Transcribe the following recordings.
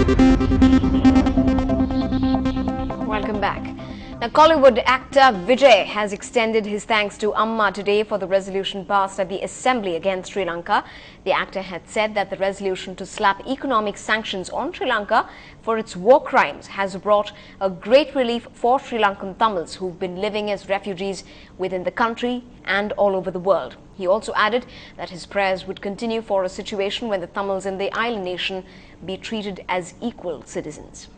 Welcome back. Now, Kollywood actor Vijay has extended his thanks to Amma today for the resolution passed at the Assembly against Sri Lanka. The actor had said that the resolution to slap economic sanctions on Sri Lanka for its war crimes has brought a great relief for Sri Lankan Tamils who've been living as refugees within the country and all over the world. He also added that his prayers would continue for a situation when the Tamils in the island nation be treated as equal citizens.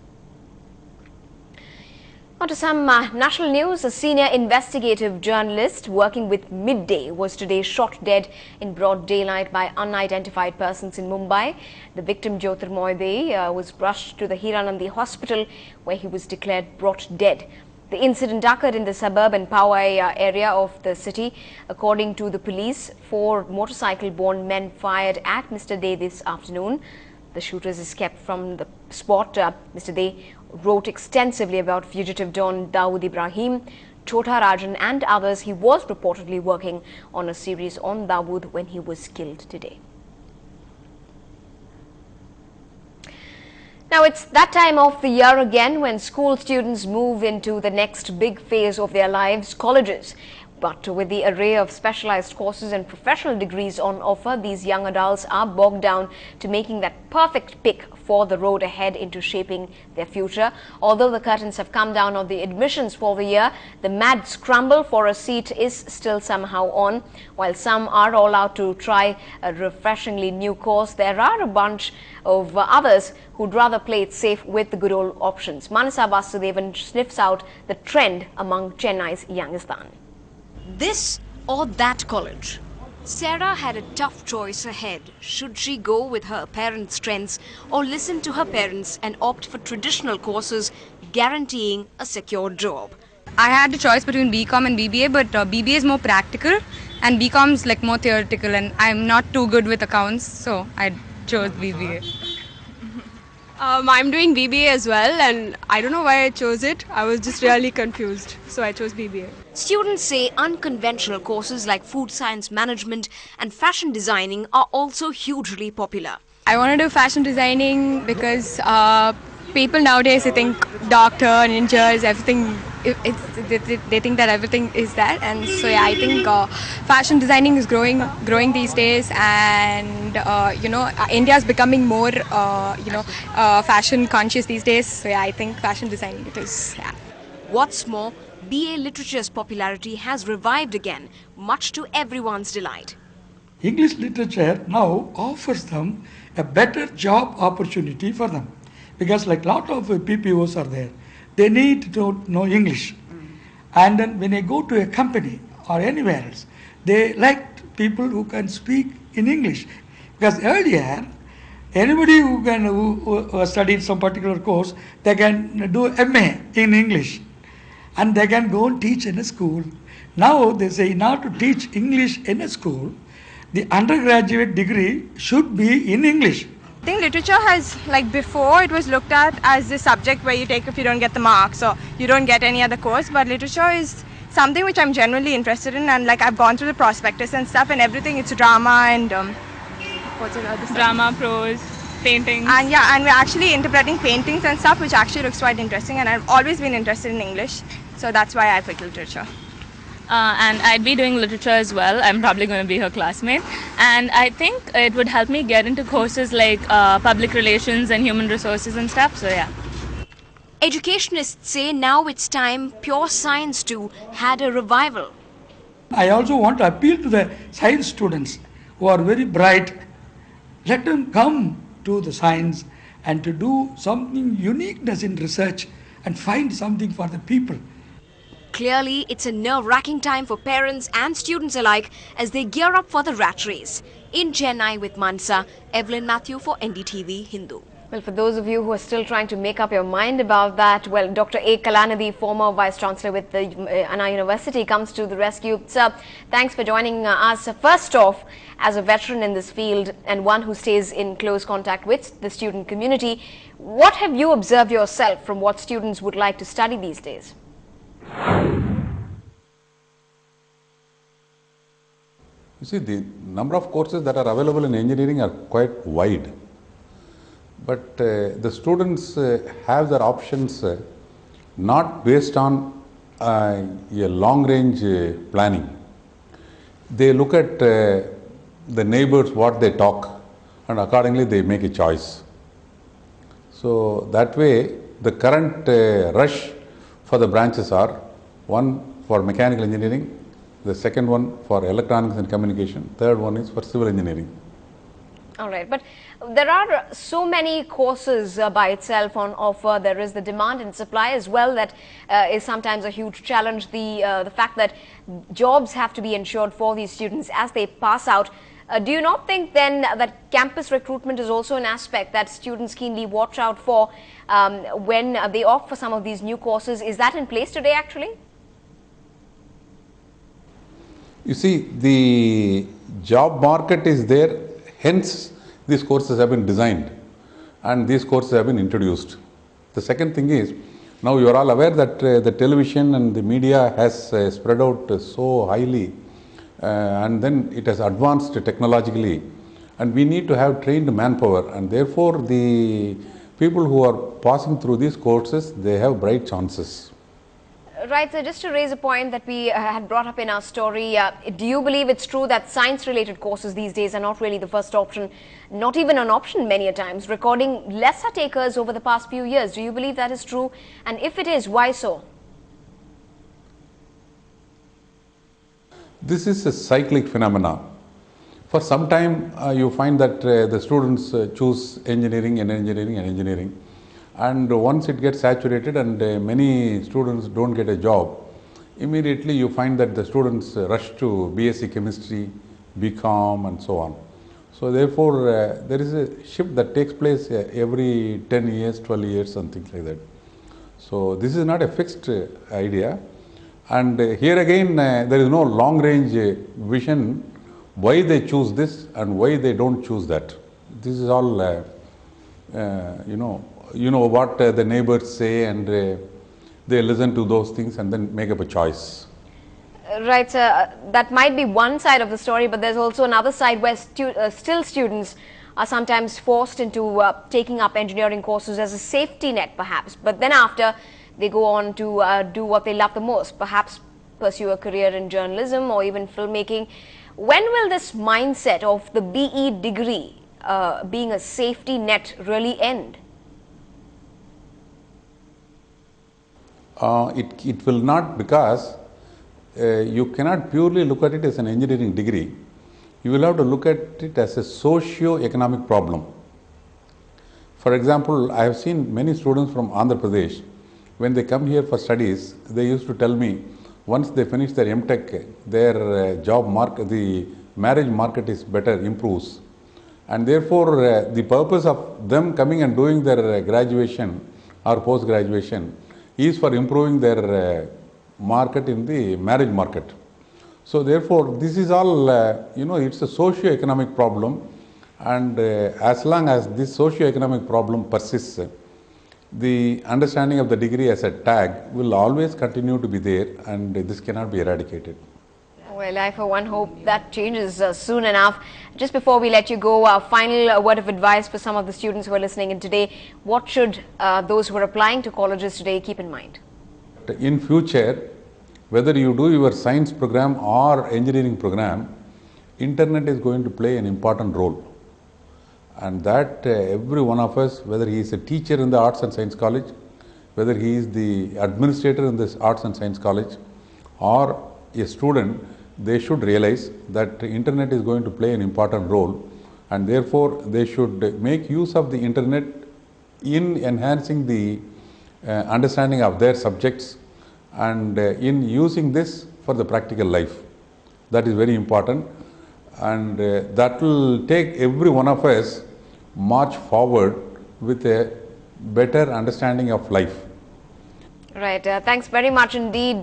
On to some national news. A senior investigative journalist working with Midday was today shot dead in broad daylight by unidentified persons in Mumbai. The victim, Jyotir Moide, was rushed to the Hiranandi hospital where he was declared brought dead. The incident occurred in the suburban Powai area of the city. According to the police, 4 motorcycle-borne men fired at Mr. Day this afternoon. The shooters escaped from the spot. Mr. Day wrote extensively about fugitive Don Dawood Ibrahim, Chota Rajan and others. He was reportedly working on a series on Dawood when he was killed today. Now, it's that time of the year again when school students move into the next big phase of their lives, colleges. But with the array of specialized courses and professional degrees on offer, these young adults are bogged down to making that perfect pick for the road ahead into shaping their future. Although the curtains have come down on the admissions for the year, the mad scramble for a seat is still somehow on. While some are all out to try a refreshingly new course, there are a bunch of others who'd rather play it safe with the good old options. Manasa Vasudevan sniffs out the trend among Chennai's youngsters. This or that college? Sarah had a tough choice ahead. Should she go with her parents' strengths or listen to her parents and opt for traditional courses guaranteeing a secure job? I had a choice between BCom and BBA, but BBA is more practical and BCom is like more theoretical, and I'm not too good with accounts, so I chose BBA. I'm doing BBA as well, and I don't know why I chose it. I was just really confused, so I chose BBA. Students say unconventional courses like food science management and fashion designing are also hugely popular. I want to do fashion designing because people nowadays, I think doctor, ninjas, everything, they think that everything is that, and so yeah, I think fashion designing is growing these days, and India is becoming more fashion conscious these days. So yeah, I think fashion designing it is. Yeah. What's more, BA Literature's popularity has revived again, much to everyone's delight. English literature now offers them a better job opportunity for them, because like lot of PPOs are there. They need to know English. And then when they go to a company or anywhere else, they like people who can speak in English. Because earlier, anybody who studied some particular course, they can do MA in English. And they can go and teach in a school. Now they say, in order to teach English in a school, the undergraduate degree should be in English. I think literature has, like before, it was looked at as the subject where you take if you don't get the marks or you don't get any other course, but literature is something which I'm generally interested in, and like I've gone through the prospectus and stuff and everything. It's drama and what's the other stuff? Drama, prose, painting. And yeah, and we're actually interpreting paintings and stuff, which actually looks quite interesting, and I've always been interested in English, so that's why I picked literature. And I'd be doing literature as well. I'm probably going to be her classmate, and I think it would help me get into courses like public relations and human resources and stuff, so yeah. Educationists say now it's time pure science too had a revival. I also want to appeal to the science students who are very bright. Let them come to the science and to do something uniqueness in research and find something for the people. Clearly, it's a nerve-wracking time for parents and students alike as they gear up for the rat race. In Chennai with Mansa, Evelyn Matthew for NDTV Hindu. Well, for those of you who are still trying to make up your mind about that, well, Dr. A. Kalanidhi, former Vice-Chancellor with the Anna University, comes to the rescue. Sir, thanks for joining us. First off, as a veteran in this field and one who stays in close contact with the student community, what have you observed yourself from what students would like to study these days? You see, the number of courses that are available in engineering are quite wide. but the students have their options not based on a long range planning. They look at the neighbors, what they talk, and accordingly they make a choice. So that way the current rush for the branches are: one for mechanical engineering, the second one for electronics and communication, third one is for civil engineering. All right, but there are so many courses by itself on offer. There is the demand and supply as well that is sometimes a huge challenge. The fact that jobs have to be ensured for these students as they pass out. Do you not think then that campus recruitment is also an aspect that students keenly watch out for when they opt for some of these new courses? Is that in place today actually? You see, the job market is there, hence these courses have been designed and these courses have been introduced. The second thing is, now you are all aware that the television and the media has spread out so highly and then it has advanced technologically, and we need to have trained manpower, and therefore the people who are passing through these courses, they have bright chances. Right, so just to raise a point that we had brought up in our story, do you believe it's true that science-related courses these days are not really the first option, not even an option many a times, recording lesser takers over the past few years? Do you believe that is true? And if it is, why so? This is a cyclic phenomena. For some time, you find that the students choose engineering and engineering and engineering. And once it gets saturated and many students don't get a job, immediately you find that the students rush to BSc Chemistry, BCom and so on. So therefore, there is a shift that takes place every 10 years, 12 years, something like that. So this is not a fixed idea. And here again, there is no long range vision why they choose this and why they don't choose that. This is all, you know what the neighbors say, and they listen to those things and then make up a choice. Right, sir. That might be one side of the story, but there's also another side where still students are sometimes forced into taking up engineering courses as a safety net perhaps, but then after they go on to do what they love the most, perhaps pursue a career in journalism or even filmmaking. When will this mindset of the BE degree being a safety net really end? It will not, because you cannot purely look at it as an engineering degree. You will have to look at it as a socio-economic problem. For example, I have seen many students from Andhra Pradesh, when they come here for studies, they used to tell me, once they finish their MTech, their job market, the marriage market is better, improves. And therefore, the purpose of them coming and doing their graduation or post-graduation is for improving their market in the marriage market. So therefore, this is all, it's a socio-economic problem, and as long as this socio-economic problem persists, the understanding of the degree as a tag will always continue to be there, and this cannot be eradicated. Well, I for one hope that changes soon enough. Just before we let you go, a final word of advice for some of the students who are listening in today. What should those who are applying to colleges today keep in mind? In future, whether you do your science program or engineering program, internet is going to play an important role. And that every one of us, whether he is a teacher in the Arts and Science College, whether he is the administrator in this Arts and Science College, or a student, they should realize that the internet is going to play an important role, and therefore they should make use of the internet in enhancing the understanding of their subjects, and in using this for the practical life. That is very important, and that will take every one of us march forward with a better understanding of life. Right. Thanks very much indeed,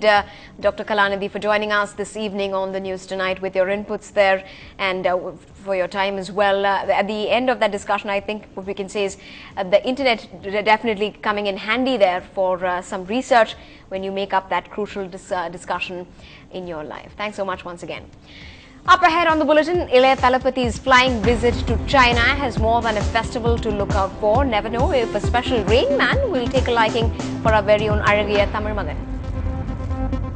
Dr. Kalanidhi, for joining us this evening on the news tonight with your inputs there, and for your time as well. At the end of that discussion, I think what we can say is the internet definitely coming in handy there for some research when you make up that crucial discussion in your life. Thanks so much once again. Up ahead on the bulletin, Ilayya Thalapathi's flying visit to China has more than a festival to look out for. Never know if a special rain man will take a liking for our very own Aragiya Tamil Magan.